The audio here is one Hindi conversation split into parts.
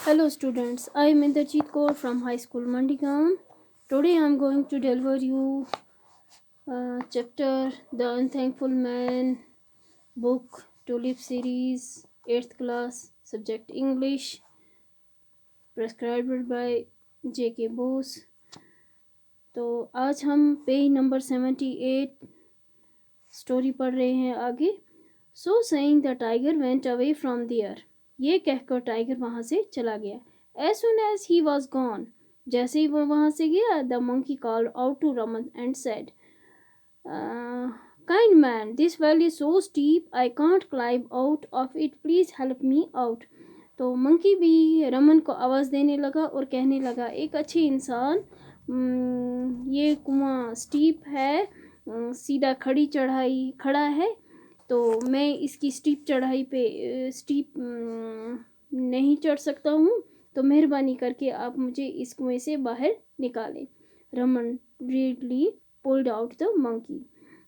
Hello students, I am Inderjeet Kaur from High School Mandigam. Today I am going to deliver you chapter The Unthankful Man, book Tulip series, 8th class, subject English, prescribed by J.K. Bose. तो आज हम पेज नंबर 78 स्टोरी पढ़ रहे हैं आगे. So saying the tiger went away from there. ये कहकर टाइगर वहाँ से चला गया. As soon as he was gone, जैसे ही वो वहाँ से गया, the monkey called out to Raman and said, kind man, this valley is so steep I can't climb out of it, please help me out. तो मंकी भी रमन को आवाज़ देने लगा और कहने लगा, एक अच्छे इंसान, ये कुआं स्टीप है, सीधा खड़ा है, तो मैं इसकी स्टीप चढ़ाई पे नहीं चढ़ सकता हूँ, तो मेहरबानी करके आप मुझे इस कुएं से बाहर निकालें. Raman readily pulled out the monkey.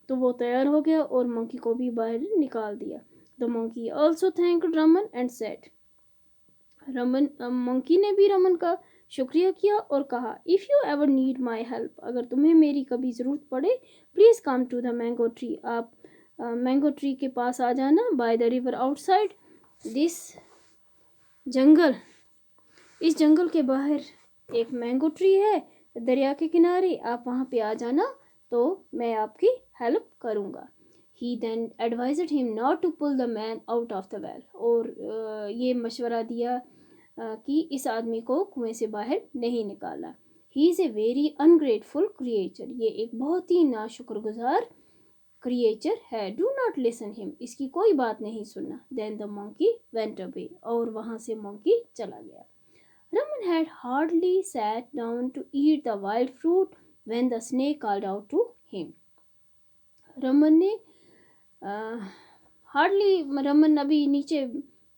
तो वो तैयार हो गया और मंकी को भी बाहर निकाल दिया. The monkey also thanked Raman and said. Monkey ने भी रमन का शुक्रिया किया और कहा, if you ever need my help, अगर तुम्हें मेरी कभी ज़रूरत पड़े, please come to the mango tree, आप मैंगो ट्री के पास आ जाना. By the river outside this jungle, इस जंगल के बाहर एक मैंगो ट्री है, दरिया के किनारे, आप वहाँ पे आ जाना, तो मैं आपकी हेल्प करूँगा. He then advised him not to pull the man out of the well. और ये मशवरा दिया कि इस आदमी को कुएं से बाहर नहीं निकाला. He is a very ungrateful creature, ये एक बहुत ही नाशुक्रगुजार क्रिएचर है. डू नॉट लिसन हिम, इसकी कोई बात नहीं सुनना. Then the monkey went away, और वहाँ से मंकी चला गया. Raman had hardly sat down to eat the wild fruit when the snake called out to him. Raman ने रमन अभी नीचे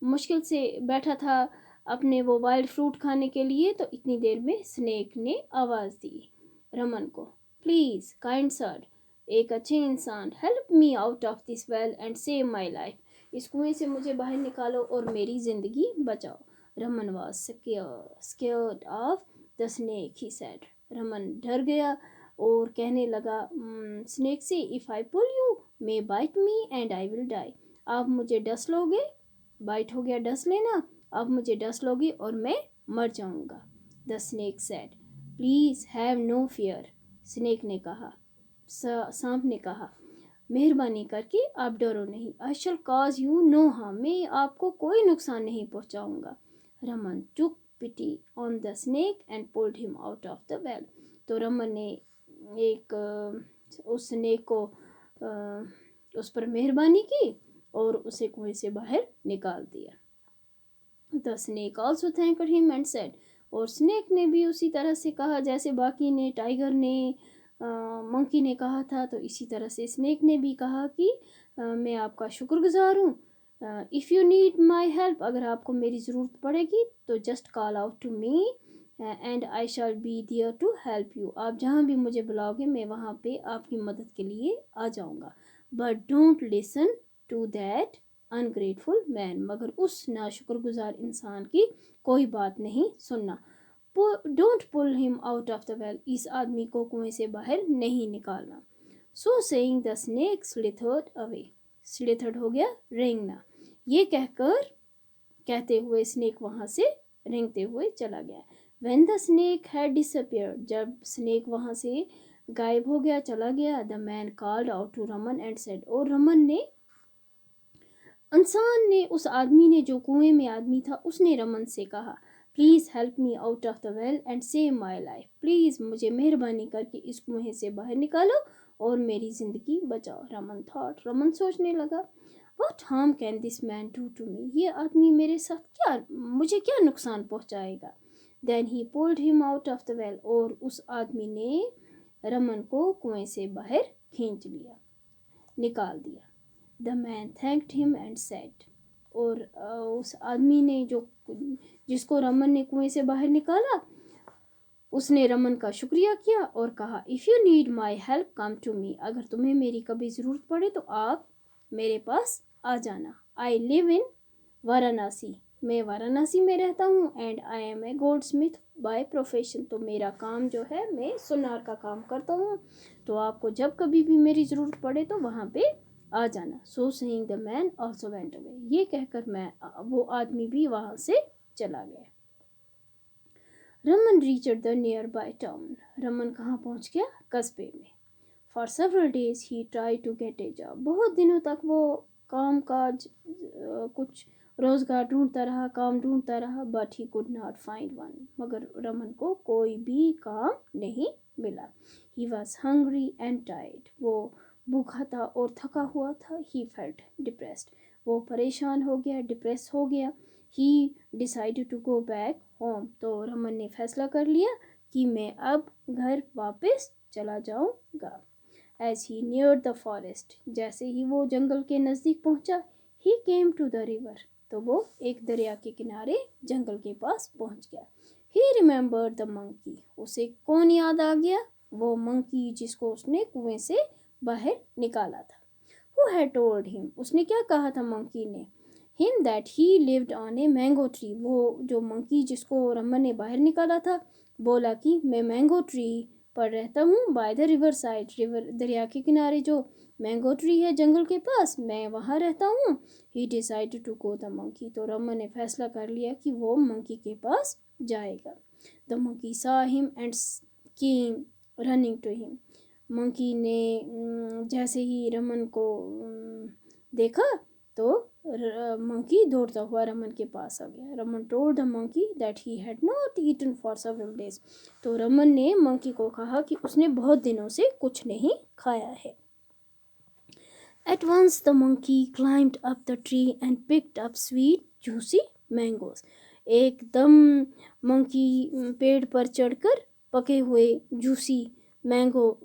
मुश्किल से बैठा था अपने वो वाइल्ड फ्रूट खाने के लिए, तो इतनी देर में स्नेक ने आवाज़ दी रमन को, प्लीज़ काइंड सर, एक अच्छे इंसान, help me out of this well and save my life, इस कुएं से मुझे बाहर निकालो और मेरी ज़िंदगी बचाओ. Raman was scared of the snake, he said. Raman डर गया और कहने लगा स्नेक से, if I pull you may bite me and I will die. आप मुझे डस लोगे, बाइट हो गया डस लेना, आप मुझे डस लोगे और मैं मर जाऊंगा. The snake said, please have no fear. Snake ने कहा, सांप ने कहा, मेहरबानी करके आप डरो नहीं. I shall cause you no harm, मैं आपको कोई नुकसान नहीं पहुंचाऊंगा. Raman took pity on the snake and pulled him out of the well. तो रमन ने उस स्नेक को उस पर मेहरबानी की और उसे कुएं से बाहर निकाल दिया. The snake also thanked him and said. और स्नेक ने भी उसी तरह से कहा जैसे बाकी ने, टाइगर ने, मंकी ने कहा था, तो इसी तरह से स्नेक ने भी कहा कि मैं आपका शुक्रगुजार हूँ. If you need my help, अगर आपको मेरी ज़रूरत पड़ेगी तो just call out to me and I shall be there to help you. आप जहाँ भी मुझे बुलाओगे मैं वहाँ पे आपकी मदद के लिए आ जाऊँगा. But don't listen to that ungrateful man, मगर उस नाशुक्रगुजार इंसान की कोई बात नहीं सुनना. Don't pull him out of the well, इस आदमी को कुएं से बाहर नहीं निकालना. So saying the snake slithered away, slithered हो गया रेंगना. ये कहते हुए स्नेक वहाँ से रेंगते हुए चला गया. When the snake had disappeared, जब स्नेक वहाँ से गायब हो गया, चला गया, the man called out to Raman and said. और इंसान ने, उस आदमी ने, जो कुएं में आदमी था, उसने रमन से कहा, please help me out of the well and save my life, please मुझे मेहरबानी करके इस कुएं से बाहर निकालो और मेरी ज़िंदगी बचाओ. रमन सोचने लगा, what harm can this man do to me, ये आदमी मेरे साथ मुझे क्या नुकसान पहुंचाएगा. Then he pulled him out of the well, और उस आदमी ने रमन को कुएं से बाहर खींच लिया, निकाल दिया. The man thanked him and said. और उस आदमी ने, जिसको रमन ने कुएं से बाहर निकाला, उसने रमन का शुक्रिया किया और कहा, if you need my help come to me, अगर तुम्हें मेरी कभी ज़रूरत पड़े तो आप मेरे पास आ जाना. आई लिव इन वाराणसी, मैं वाराणसी में रहता हूँ and I am a goldsmith by profession. तो मेरा काम जो है, मैं सुनार का काम करता हूँ, तो आपको जब कभी भी मेरी ज़रूरत पड़े तो वहाँ पे आ जाना। So saying the man also went away. ये कहकर वो आदमी भी वहाँ से चला गया। Raman reached the nearby town. Raman कहाँ पहुँच गया? कस्बे में। For several days he try to get a job. बहुत दिनों तक वो काम काज कुछ रोज़गार ढूंढता रहा, काम ढूंढता रहा, but he could not find one. मगर रमन को कोई भी काम नहीं मिला। He was hungry and tired. वो भूखा था और थका हुआ था। He felt depressed. वो परेशान हो गया, डिप्रेस हो गया। He decided to go back home. तो रमन ने फैसला कर लिया कि मैं अब घर वापस चला जाऊँगा। As he near the forest. जैसे ही वो जंगल के नज़दीक पहुंचा, he came to the river. तो वो एक दरिया के किनारे जंगल के पास पहुंच गया। ही रिमेंबर्ड द मंकी। उसे कौन याद आ गया? वो मंकी जिसको उसने कुएं से बाहर निकाला था। Who had told him. उसने क्या कहा था मंकी ने? Him that he lived on a mango tree. वो जो मंकी जिसको रमन ने बाहर निकाला था, बोला कि मैं मैंगो ट्री पर रहता हूँ, bye the river side. River दरिया के किनारे जो मैंगो ट्री है जंगल के पास, मैं वहाँ रहता हूँ। He decided to go the monkey. तो रमन ने फैसला कर लिया कि वो मंकी के पास जाएगा। The monkey saw him and came running to him. Monkey ने जैसे ही रमन को देखा तो मंकी दौड़ता हुआ रमन के पास आ गया। Raman told the monkey that he had not eaten for several days. तो रमन ने मंकी को कहा कि उसने बहुत दिनों से कुछ नहीं खाया है। At once the monkey climbed up the tree and picked up sweet juicy mangoes. एकदम मंकी पेड़ पर चढ़कर पके हुए जूसी मैंगो,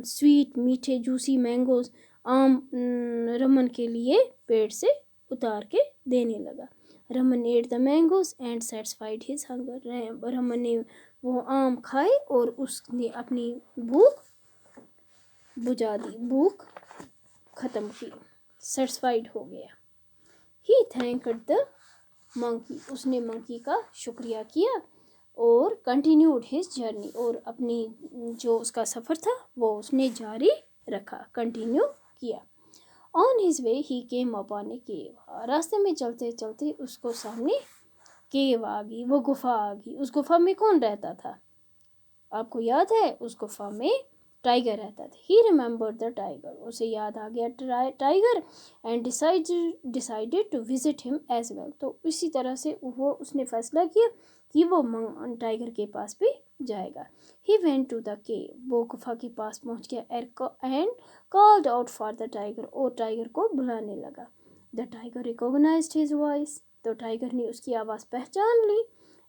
स्वीट मीठे जूसी मैंगोज आम रमन के लिए पेड़ से उतार के देने लगा। Raman at the mangoes and satisfied his hunger. Raman ने वो आम खाए और उसने अपनी भूख बुझा दी, भूख ख़त्म की, सेटिस्फाइड हो गया। He thanked the monkey. उसने मंकी का शुक्रिया किया और कंटिन्यूड हिज जर्नी। और अपनी जो उसका सफ़र था वो उसने जारी रखा, कंटिन्यू किया। On his way he came upon a cave. रास्ते में चलते चलते उसको सामने केव आ गई, वो गुफा आ गई। उस गुफा में कौन रहता था? आपको याद है? उस गुफा में टाइगर रहता था। He remembered the tiger. उसे याद आ गया tiger and decided to visit him as well. तो इसी तरह से उसने फैसला किया कि वो टाइगर के पास भी जाएगा। He went to the cave. वो गुफा के पास पहुंच गया and called out for the tiger. और टाइगर को बुलाने लगा। The tiger recognised his voice. तो टाइगर ने उसकी आवाज़ पहचान ली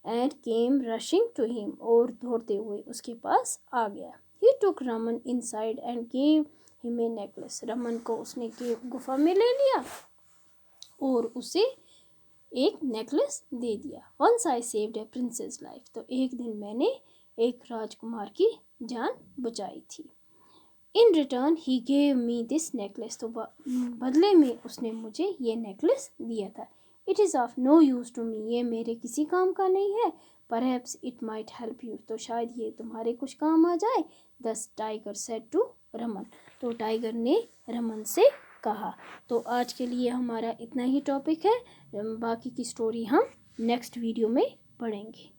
and came rushing to him. और दौड़ते हुए उसके पास आ गया। He took Raman inside and gave him a necklace. Raman को उसने गुफा में ले लिया और उसे एक नेकलेस दे दिया। Once I saved a princess life. तो एक दिन मैंने एक राजकुमार की जान बचाई थी। In return he gave me this necklace. तो बदले में उसने मुझे ये नेकलेस दिया था। It is of no use to me. ये मेरे किसी काम का नहीं है। Perhaps it might help you. तो शायद ये तुम्हारे कुछ काम आ जाए। दस टाइगर सेड टू रमन। तो टाइगर ने रमन से कहा। तो आज के लिए हमारा इतना ही टॉपिक है। बाकी की स्टोरी हम नेक्स्ट वीडियो में पढ़ेंगे।